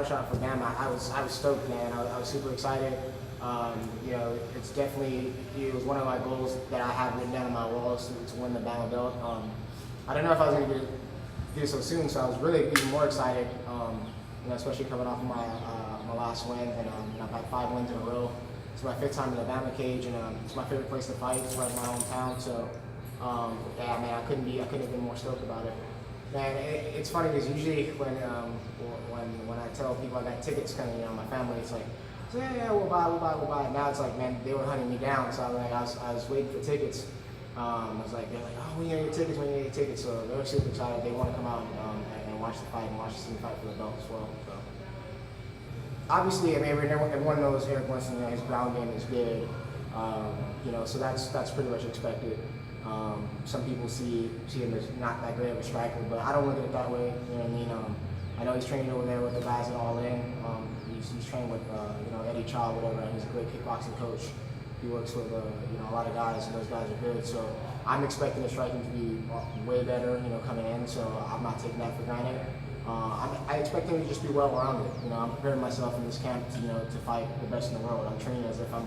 shot for BAMMA, I was stoked, man. I was super excited. You know, it's definitely, it was one of my goals that I have written down on my walls to win the BAMMA belt. I don't know if I was going to do it so soon, so I was really even more excited. You know, especially coming off of my last win, and I've had 5 wins in a row. It's my 5th time in the BAMMA cage, and it's my favorite place to fight. It's right in my hometown, so yeah, man, I couldn't have been more stoked about it. Man, it's funny because usually when I tell people I got tickets coming, you know, my family, it's like, so yeah, we'll buy. Now it's like, man, they were hunting me down, so I was waiting for tickets. I was like, they're like, oh, when you get tickets, so they were super excited. They want to come out and watch the fight and watch the team fight for the belt as well. So. Obviously, I mean, everyone knows Eric Winston, you know, his ground game is good. You know, so that's pretty much expected. Some people see him as not that great of a striker, but I don't look at it that way. You know what I mean? I know he's training over there with the guys at All In. He's training with you know, Eddie Chaw, whatever. And he's a great kickboxing coach. He works with you know, a lot of guys, and those guys are good. So I'm expecting the striking to be way better, you know, coming in. So I'm not taking that for granted. I expect him to just be well-rounded. You know, I'm preparing myself in this camp to, you know, to fight the best in the world. I'm training as if I'm,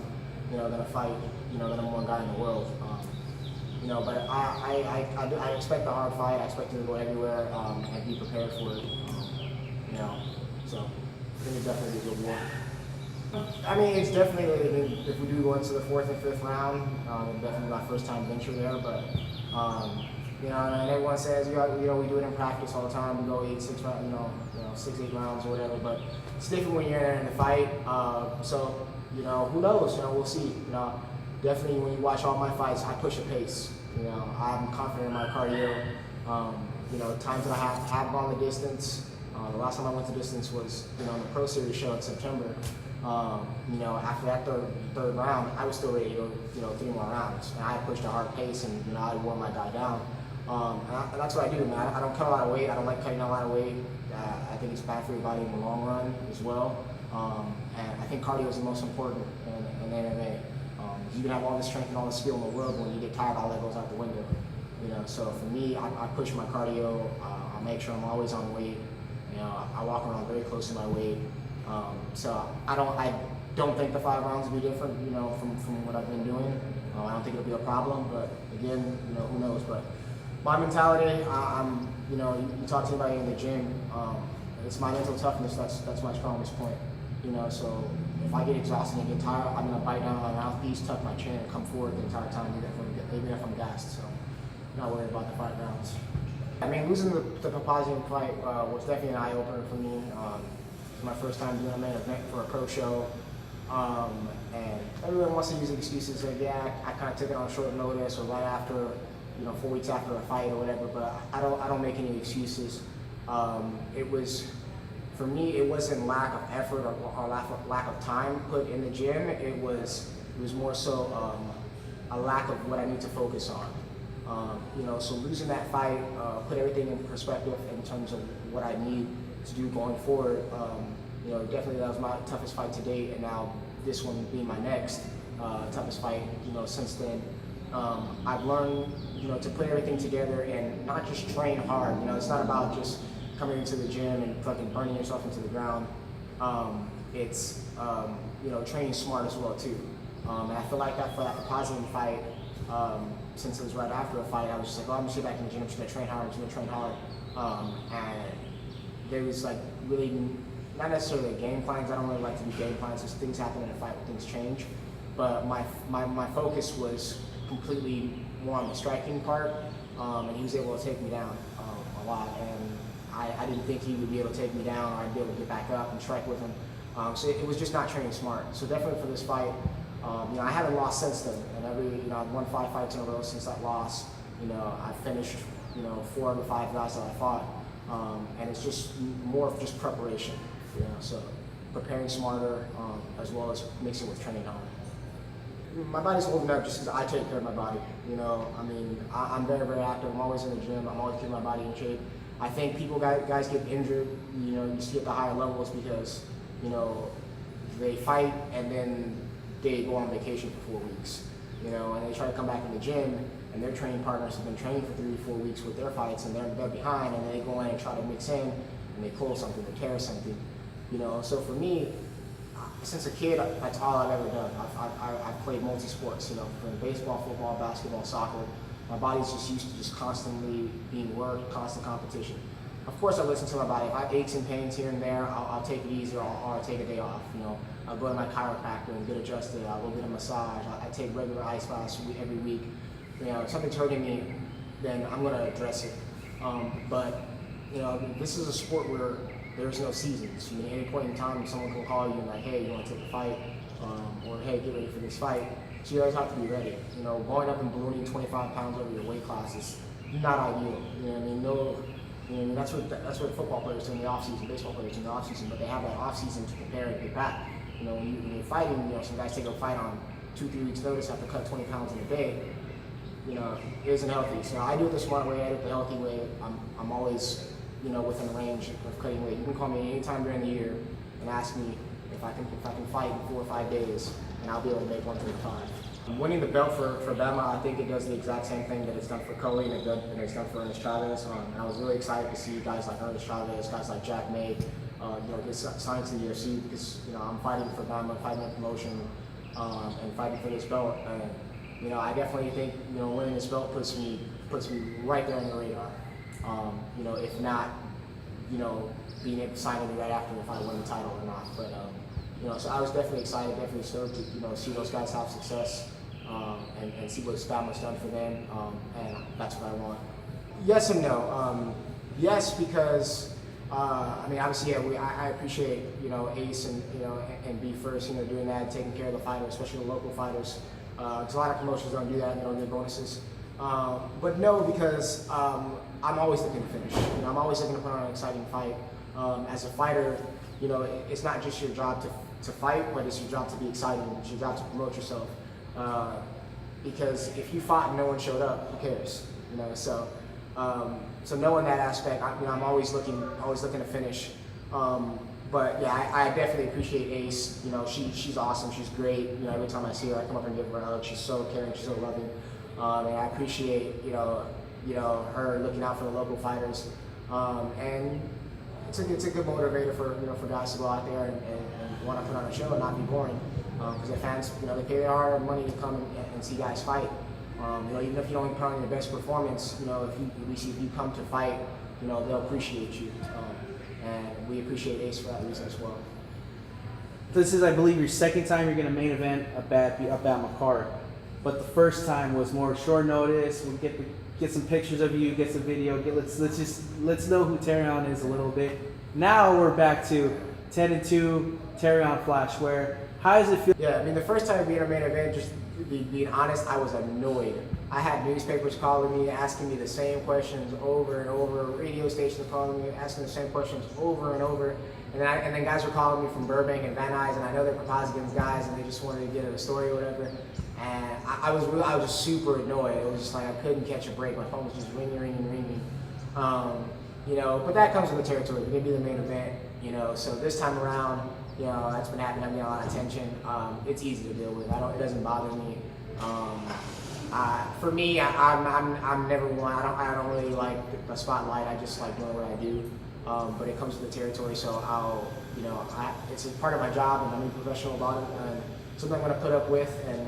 you know, going to fight, you know, the #1 guy in the world. You know, but I expect a hard fight. I expect him to go everywhere and be prepared for it. You know, so I think it's definitely a good war. I mean, it's definitely, if we do go into the 4th and 5th round, it's definitely my first time venture there. But you know, and everyone says, you know, we do it in practice all the time. We go 8, 6 rounds, you know, 6, 8 rounds or whatever. But it's different when you're in a fight. So you know, who knows? You know, we'll see. You know, definitely when you watch all my fights, I push a pace. You know, I'm confident in my cardio. You know, times that I have gone the distance. The last time I went to distance was, you know, in the Pro Series show in September. You know, after that third round, I was still ready to go, you know, 3 more rounds. And I pushed a hard pace, and, you know, I wore my guy down. And that's what I do, man. I don't cut a lot of weight. I don't like cutting a lot of weight. I think it's bad for your body in the long run as well. And I think cardio is the most important in MMA. You can have all the strength and all the skill in the world, but when you get tired, all that goes out the window. You know, so for me, I push my cardio. I make sure I'm always on weight. You know, I walk around very close to my weight. So I don't think the 5 rounds will be different, you know, from what I've been doing. I don't think it'll be a problem, but again, you know, who knows? But my mentality, you know, you talk to anybody in the gym, it's my mental toughness that's my strongest point. You know, so if I get exhausted and get tired, I'm gonna bite down on my mouthpiece, tuck my chin, and come forward the entire time, even if I'm gassed. So I'm not worried about the 5 rounds. I mean, losing the Papazian fight was definitely an eye-opener for me. It's my first time doing a main event for a pro show. And everyone wants to use excuses like, yeah, I kind of took it on short notice or right after, you know, 4 weeks after a fight or whatever, but I don't make any excuses. It was, for me, it wasn't lack of effort or lack of time put in the gym. It was more so a lack of what I need to focus on. You know, so losing that fight put everything in perspective in terms of what I need to do going forward. You know, definitely that was my toughest fight to date, and now this one being my next toughest fight, you know, since then. I've learned, you know, to put everything together and not just train hard. You know, it's not about just coming into the gym and fucking burning yourself into the ground. It's, you know, training smart as well too. And I feel like that for that Papazian fight, since it was right after a fight, I was just like, oh, I'm gonna sit back in the gym, I'm just gonna train hard, and there was like really, not necessarily a game plan, because I don't really like to do game plans, because things happen in a fight, things change. But my focus was completely more on the striking part, and he was able to take me down a lot, and I didn't think he would be able to take me down, or I'd be able to get back up and strike with him. So it was just not training smart. So definitely for this fight, you know, I haven't lost since then, and you know, I've won 5 fights in a row since that loss. You know, I finished, you know, 4 of the 5 guys that I fought, and it's just more of just preparation. You know, so preparing smarter, as well as mixing with training hard. My body's holding up just because I take care of my body. You know, I mean, I'm very, very active. I'm always in the gym. I'm always keeping my body in shape. I think guys get injured, you know, you see at the higher levels because, you know, they fight and then they go on vacation for 4 weeks, you know, and they try to come back in the gym, and their training partners have been training for 3 or 4 weeks with their fights, and they're behind, and they go in and try to mix in, and they pull something, they tear something. You know, so for me, since a kid, that's all I've ever done. I've played multi-sports, you know, from baseball, football, basketball, soccer. My body's just used to just constantly being worked, constant competition. Of course, I listen to my body. If I have aches and pains here and there, I'll take it easy, or I'll take a day off. You know, I'll go to my chiropractor and get adjusted. I'll go get a massage. I take regular ice baths every week. You know, if something's hurting me, then I'm gonna address it. But you know, this is a sport where there's no seasons. I mean, at any point in time, someone can call you and like, hey, you want to take a fight, or hey, get ready for this fight. So you always have to be ready. You know, going up and ballooning 25 pounds over your weight class is not ideal. You know what I mean? No. You know, that's what football players do in the offseason, baseball players do in the offseason, but they have that offseason to prepare and get back. You know, when you're fighting, you know, some guys take a fight on 2-3 weeks notice, have to cut 20 pounds in a day. You know, it isn't healthy. So I do it the smart way, I do it the healthy way. I'm always, you know, within the range of cutting weight. You can call me anytime during the year and ask me if I can fight in 4 or 5 days, and I'll be able to make 135. Winning the belt for BAMMA, I think it does the exact same thing that it's done for Cully and it's done for Ernest Chavez. And I was really excited to see guys like Ernest Chavez, guys like Jack May, you know, get signed to the UFC because, you know, I'm fighting for BAMMA, fighting a promotion, and fighting for this belt. And, you know, I definitely think, you know, winning this belt puts me right there on the radar. You know, if not, you know, being able to sign me right after if I win the title or not. But, you know, so I was definitely excited, definitely stoked to, you know, see those guys have success, and see what BAMMA's done for them, and that's what I want. Yes and no. Yes, because, I mean, obviously, yeah, I appreciate, you know, Ace and, you know, and B First, you know, doing that, taking care of the fighters, especially the local fighters. Because a lot of promotions don't do that, they don't give bonuses. But no, because I'm always looking to finish. You know, I'm always looking to put on an exciting fight. As a fighter, you know, it's not just your job to fight, but it's your job to be exciting. It's your job to promote yourself. Because if you fought and no one showed up, who cares? You know, so knowing that aspect, you know, I'm always looking to finish. But yeah, I definitely appreciate Ace. You know, she's awesome. She's great. You know, every time I see her, I come up and give her a hug. She's so caring. She's so loving. And I appreciate, you know, her looking out for the local fighters. And it's a good motivator for, you know, for guys to go out there and want to put on a show and not be boring. Because the fans, you know, they pay their hard money to come and see guys fight. You know, even if you don't put on your best performance, you know, if you come to fight, you know, they'll appreciate you. And we appreciate Ace for that reason as well. This is, I believe, your second time you're going to main event a BAMMA card. But the first time was more short notice. We'll get some pictures of you, get some video. Let's know who Terrion is a little bit. Now we're back to 10-2 Terrion Flash Ware. How does it feel? Yeah, I mean, the first time being a main event, just being honest, I was annoyed. I had newspapers calling me, asking me the same questions over and over, radio stations calling me, asking the same questions over and over. And then guys were calling me from Burbank and Van Nuys, and I know they're Propositions guys, and they just wanted to get a story or whatever. And I was just super annoyed. It was just like I couldn't catch a break. My phone was just ringing. You know, but that comes with the territory. We're gonna be the main event. You know, so this time around, you know, that's been happening. I'm getting a lot of attention. It's easy to deal with. It doesn't bother me. For me, I'm never one. I don't really like the spotlight. I just like doing what I do. But it comes with the territory, so it's a part of my job, and I'm being professional about it. And something I'm going to put up with, and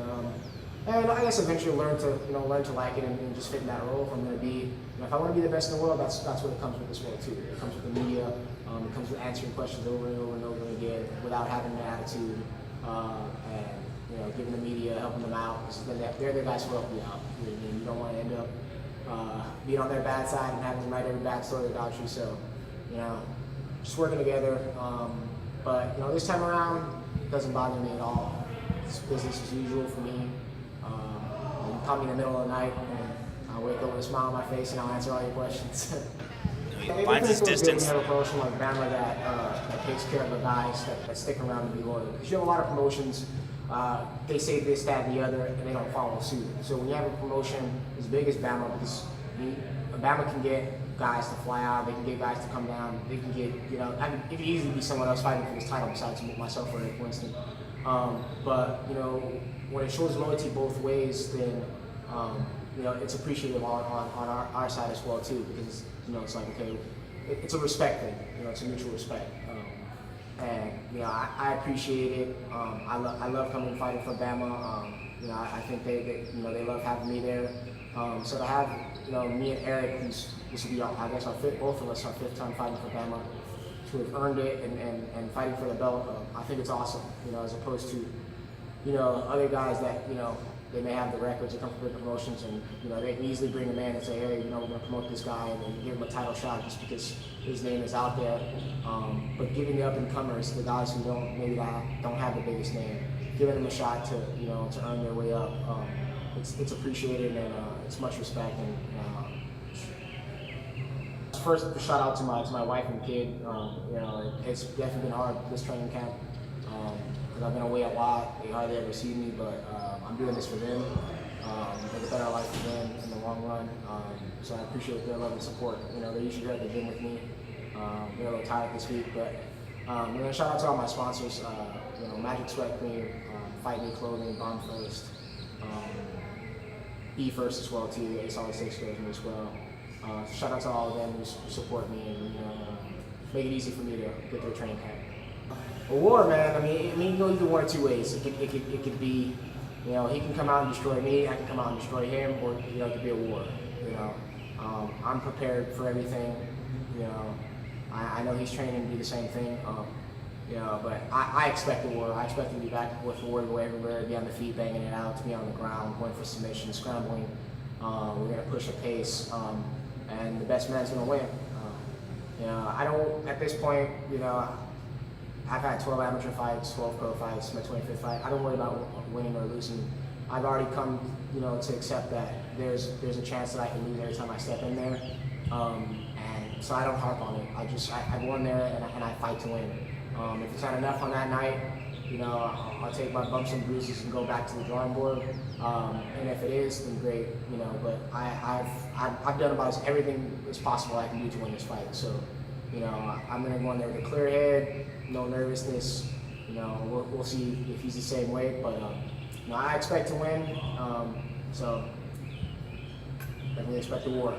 I guess eventually learn to like it and just fit in that role. If I'm going to be, if I want to be the best in the world, that's what it comes with this world too. It comes with the media. It comes with answering questions over and over and over again without having an attitude, and giving the media, helping them out. Because they're the guys who help you out. You don't want to end up being on their bad side and having to write every backstory about you. So, just working together. But this time around, it doesn't bother me at all. It's business as usual for me. You call me in the middle of the night, and I'll wake up with a smile on my face, and I'll answer all your questions. He finds his distance. We have a promotion like BAMMA that takes care of the guys that stick around and be loyal. Because you have a lot of promotions, they say this, that, and the other, and they don't follow suit. So when you have a promotion as big as BAMMA, because BAMMA can get guys to fly out, they can get guys to come down, they can get, it could easily be someone else fighting for this title besides myself or Eric Winston. But when it shows loyalty both ways, then it's appreciative on our side as well too, because it's like, okay, it's a respect thing, it's a mutual respect. and you know, I appreciate it. I love coming and fighting for Bama. You know, I think they you know, they love having me there. So to have, you know, me and Eric, this will be, I guess, both of us, our 5th time fighting for Bama, to have earned it and fighting for the belt, I think it's awesome. You know, as opposed to, you know, other guys that, you know, they may have the records, they come from big promotions, and you know, they can easily bring a man and say, hey, you know, we're going to promote this guy and give him a title shot just because his name is out there. But giving the up and comers, the guys who don't have the biggest name, giving them a shot to, you know, to earn their way up, it's appreciated, and it's much respect. And first, a shout out to my wife and kid. You know, it's definitely been hard this training camp. Because I've been away a lot, they hardly ever see me, but I'm doing this for them, make a better life for them in the long run. So I appreciate their love and support. You know, they're usually at the gym with me. They're a little tired this week, but and then shout out to all my sponsors. You know, Magic Sweat Cream, Fight Me Clothing, Bomb First, E First as well too. Ace always takes care of me as well. So shout out to all of them who support me and make it easy for me to get through training camp. A war, man. I mean, it can go either one or two ways. It could be, you know, he can come out and destroy me. I can come out and destroy him, or you know, it could be a war. You know, I'm prepared for everything. You know, I know he's training to do the same thing. You know, but I expect a war. I expect him to be back with the war, go everywhere, be on the feet, banging it out, to be on the ground, going for submission, scrambling. We're gonna push a pace, and the best man's gonna win. You know, I don't at this point. You know, I've had 12 amateur fights, 12 pro fights, my 25th fight. I don't worry about winning or losing. I've already come, you know, to accept that there's a chance that I can lose every time I step in there, and so I don't harp on it. I go in there and I fight to win. If it's not enough on that night, you know, I'll take my bumps and bruises and go back to the drawing board. And if it is, then great, you know. But I've done about everything as possible I can do to win this fight. So, you know, I'm gonna go in there with a clear head, no nervousness. You know, we'll see if he's the same way. But you know, I expect to win. So definitely expect a war.